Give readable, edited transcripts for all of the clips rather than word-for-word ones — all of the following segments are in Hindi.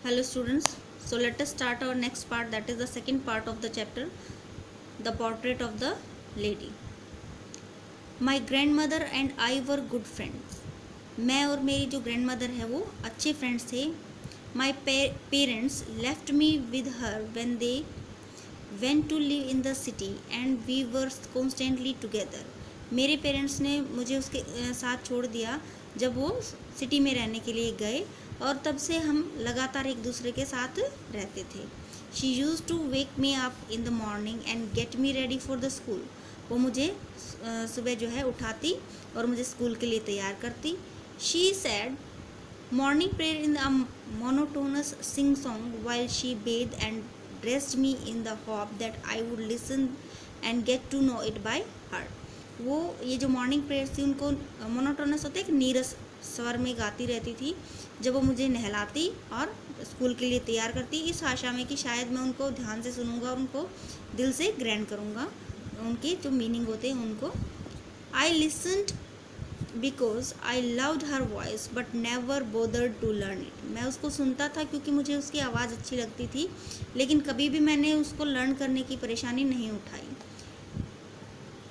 Hello students, so let us start our next part, that is the second part of the chapter, the portrait of the lady. My grandmother and I were good friends. मैं और मेरी जो grandmother है वो अच्छे friends थे. My parents left me with her when they went to live in the city and we were constantly together. मेरे पेरेंट्स ने मुझे उसके साथ छोड़ दिया जब वो सिटी में रहने के लिए गए और तब से हम लगातार एक दूसरे के साथ रहते थे. She use to wake me up in the morning and get me ready for the school. वो मुझे सुबह जो है उठाती और मुझे स्कूल के लिए तैयार करती. She said morning prayer in a monotonous sing song while she bathed and dressed me in the hope that I would listen and get to know it by heart. वो ये जो मॉर्निंग प्रेयर थी उनको मोनोटोनस होता है कि नीरस स्वर में गाती रहती थी जब वो मुझे नहलाती और स्कूल के लिए तैयार करती, इस आशा में कि शायद मैं उनको ध्यान से सुनूंगा और उनको दिल से ग्रैंड करूँगा, उनके जो मीनिंग होते हैं उनको. I listened because I loved her voice but never bothered to learn it. मैं उसको सुनता था क्योंकि मुझे उसकी आवाज़ अच्छी लगती थी, लेकिन कभी भी मैंने उसको लर्न करने की परेशानी नहीं उठाई.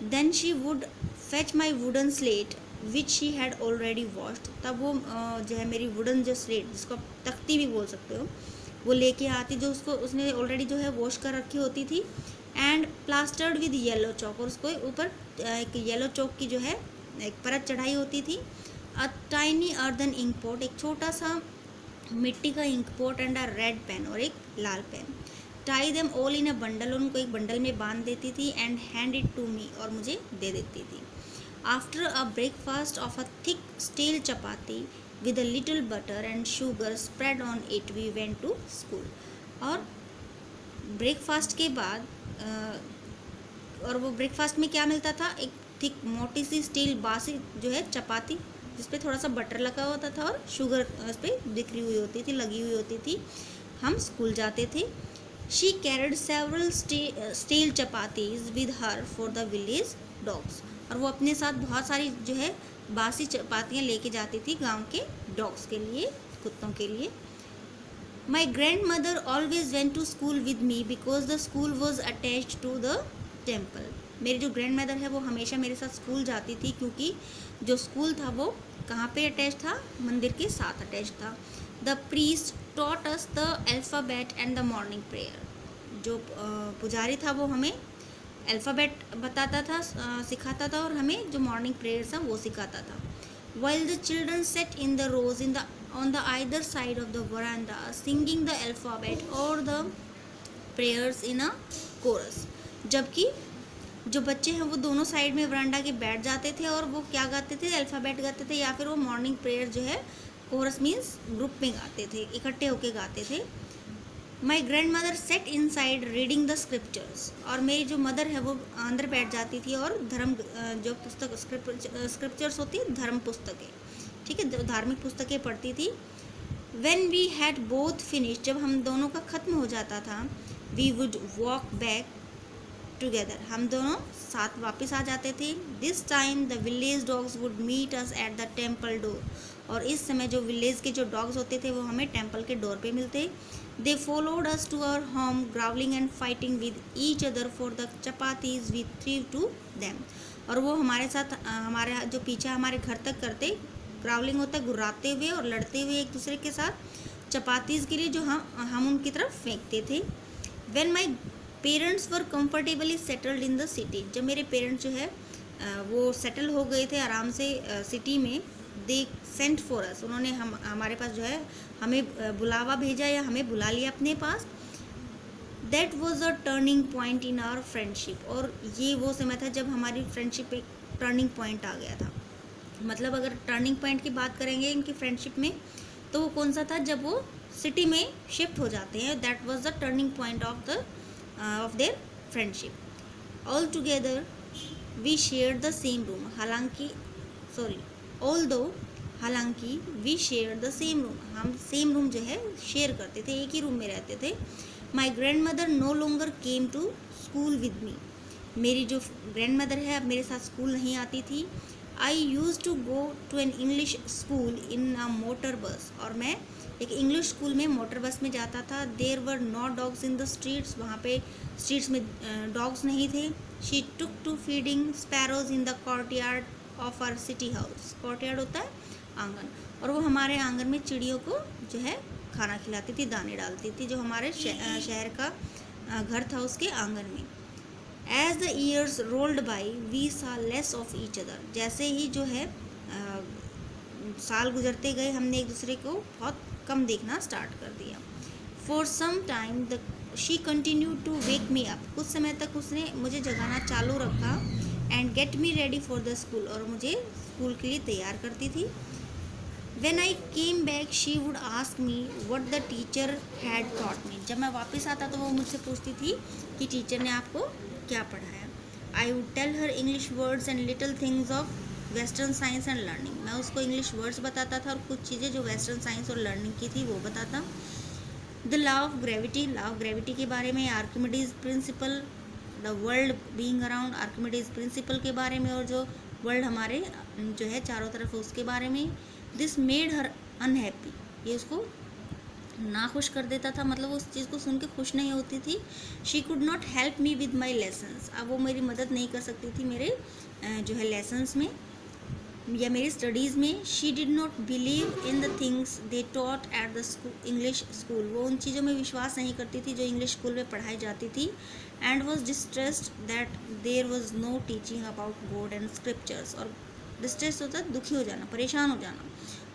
Then she would fetch my wooden slate which she had already washed. तब वो जो है मेरी वुडन जो स्लेट, जिसको आप तख्ती भी बोल सकते हो, वो लेके आती जो उसने ऑलरेडी जो है वॉश कर रखी होती थी. एंड प्लास्टर्ड विद येलो चौक, और उसको ऊपर एक येलो चौक की जो है एक परत चढ़ाई होती थी. A tiny earthen ink pot, एक छोटा सा मिट्टी का ink pot and a red pen, और एक लाल पेन. Tie them all in a bundle, उनको एक बंडल में बांध देती थी. And hand it to me, और मुझे दे देती थी. After a breakfast of a thick steel chapati with a little butter and sugar spread on it we went to school. और ब्रेकफास्ट के बाद और वो ब्रेकफास्ट में क्या मिलता था, एक थिक मोटी सी स्टील बासी जो है चपाती जिस पे थोड़ा सा बटर लगा होता था और शुगर उस पर बिखरी हुई होती थी, लगी हुई होती थी. हम स्कूल जाते थे. She carried several steel chapatis with her for the village dogs. और वो अपने साथ बहुत सारी जो है बासी चपातियाँ लेके जाती थी गांव के डॉग्स के लिए, कुत्तों के लिए. My grand mother always went to school with me because the school was attached to the temple. मेरी जो ग्रैंड मदर है वो हमेशा मेरे साथ स्कूल जाती थी क्योंकि जो स्कूल था वो कहाँ पे अटैच था, मंदिर के साथ अटैच था. The priest taught us the alphabet and the morning prayer. जो पुजारी था वो हमें अल्फ़ाबेट बताता था, सिखाता था, और हमें जो मॉर्निंग प्रेयर था वो सिखाता था. While the children sat in the rows in the on the either side of the veranda singing the alphabet or the prayers in a chorus. जबकि जो बच्चे हैं वो दोनों साइड में वरांडा के बैठ जाते थे और वो क्या गाते थे, अल्फ़ाबेट गाते थे या फिर वो मॉर्निंग प्रेयर जो है कोरस मीन्स ग्रुप में गाते थे, इकट्ठे होके गाते थे. My grand mother said in side reading the scriptures. और मेरी जो मदर है वो अंदर बैठ जाती थी और धर्म जो पुस्तक स्क्रिप्चर्स होती है, धर्म पुस्तकें, ठीक है, धार्मिक पुस्तकें पढ़ती थी. When we had both finish, जब हम दोनों का ख़त्म हो जाता था, we would walk back together, हम दोनों साथ वापस आ जाते थे. This time the village dogs would meet us at the temple door. और इस समय जो विलेज के जो डॉग्स होते थे वो हमें टेम्पल के डोर पे मिलते. They followed us to our home growling and fighting with each other for the chapatis we threw to them. और वो हमारे साथ हमारे जो पीछा हमारे घर तक करते, ग्रावलिंग होता है गुर्राते हुए और लड़ते हुए एक दूसरे के साथ चपातीज़ के लिए जो हम उनकी तरफ फेंकते थे. When my parents were comfortably settled in the city, जब मेरे पेरेंट्स जो है वो सेटल हो गए थे आराम से सिटी में, दे सेंट फॉर अस, उन्होंने हमारे पास जो है हमें बुलावा भेजा या हमें बुला लिया अपने पास. That was a turning point in our friendship. और ये वो समय था जब हमारी फ्रेंडशिप एक टर्निंग पॉइंट आ गया था. मतलब अगर टर्निंग पॉइंट की बात करेंगे इनकी फ्रेंडशिप में तो वो कौन सा था, जब वो सिटी में शिफ्ट हो जाते हैं. That was the turning point of their friendship. All together we share the same room, हालांकि we share the same room, हम सेम रूम जो है शेयर करते थे, एक ही रूम में रहते थे. My grand mother no longer came to school with me. मेरी जो ग्रैंड मदर है अब मेरे साथ स्कूल नहीं आती थी. I use to go to an English school in a motor bus. और मैं एक इंग्लिश स्कूल में मोटर बस में जाता था। There were no dogs in the streets, वहाँ पे स्ट्रीट्स में डॉग्स नहीं थे। She took to feeding sparrows in the courtyard of our city house, courtyard होता है आंगन, और वो हमारे आंगन में चिड़ियों को जो है खाना खिलाती थी, दाने डालती थी, जो हमारे शहर का घर था उसके आंगन में। As the years rolled by we saw less of each other, जैसे ही जो है साल गुजरते गए हमने एक दूसरे को बहुत कम देखना स्टार्ट कर दिया। For some time the she continue to wake me up, कुछ समय तक उसने मुझे जगाना चालू रखा। And get me ready for the school, और मुझे स्कूल के लिए तैयार करती थी। When I came back, she would ask me what the teacher had taught me. जब मैं वापस आता तो वो मुझसे पूछती थी कि टीचर ने आपको क्या पढ़ाया। I would tell her English words and little things of Western science and learning. मैं उसको इंग्लिश वर्ड्स बताता था और कुछ चीज़ें जो वेस्टर्न साइंस और लर्निंग की थी वो बताता। द लॉ ऑफ ग्रेविटी के बारे में, Archimedes principal, the world being around, Archimedes principal के बारे में, और जो वर्ल्ड हमारे जो है चारों तरफ उसके बारे में। दिस मेड हर अनहैप्पी, ये उसको नाखुश कर देता था, मतलब उस चीज़ को सुन के खुश नहीं होती थी। She could not help me with my lessons, अब वो मेरी मदद नहीं कर सकती थी मेरे जो है लेसन्स में या मेरी स्टडीज़ में। She did not believe in the things they taught at the English school, वो उन चीज़ों में विश्वास नहीं करती थी जो इंग्लिश स्कूल में पढ़ाई जाती थी। And was distressed that there was no teaching about God and scriptures, और डिस्ट्रेस होता है दुखी हो जाना,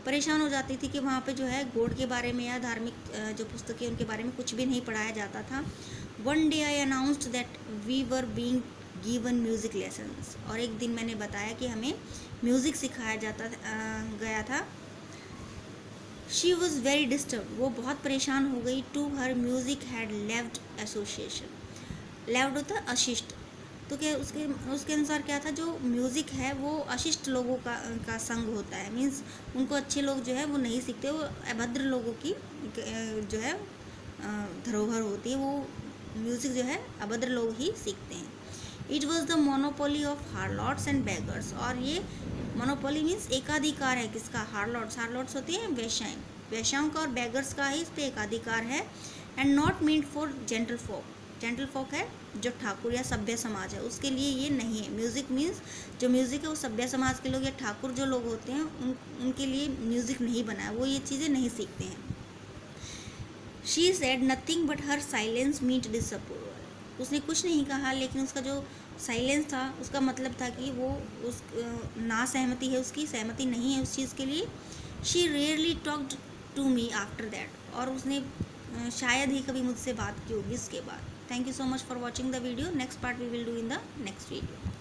परेशान हो जाती थी कि वहाँ पे जो है गॉड के बारे में या धार्मिक जो पुस्तकें उनके बारे में कुछ भी नहीं पढ़ाया जाता था। One day I announced that we were being given music lessons, और एक दिन मैंने बताया कि हमें म्यूज़िक सिखाया गया था। शी वॉज वेरी डिस्टर्ब, वो बहुत परेशान हो गई। To her music had left association, left होता है अशिष्ट, तो क्या उसके अनुसार क्या था, जो म्यूज़िक है वो अशिष्ट लोगों का संग होता है, मीन्स उनको अच्छे लोग जो है वो नहीं सीखते, वो अभद्र लोगों की जो है धरोहर होती है, वो म्यूज़िक जो है अभद्र लोग ही सीखते हैं। It was the monopoly of harlots and beggars, और ये मोनोपोली मीन्स एकाधिकार है किसका, हार्लॉट्स होती हैं वेश्याओं का, और बेगर्स का ही इस पर एकाधिकार है। And not meant for gentle folk है जो ठाकुर या सभ्य समाज है उसके लिए ये नहीं है। म्यूज़िक मीन्स जो म्यूज़िक है वो सभ्य समाज के लोग या ठाकुर जो लोग होते हैं उनके लिए म्यूज़िक नहीं बना है, वो ये चीज़ें नहीं सीखते हैं। She said nothing but her silence meet disapproval, उसने कुछ नहीं कहा लेकिन उसका जो साइलेंस था उसका मतलब था कि वो उस ना सहमति है, उसकी सहमति नहीं है उस चीज़ के लिए। She rarely talked to me after that, और उसने शायद ही कभी मुझसे बात की होगी इसके बाद। Thank you so much for watching the video. Next part we will do in the next video.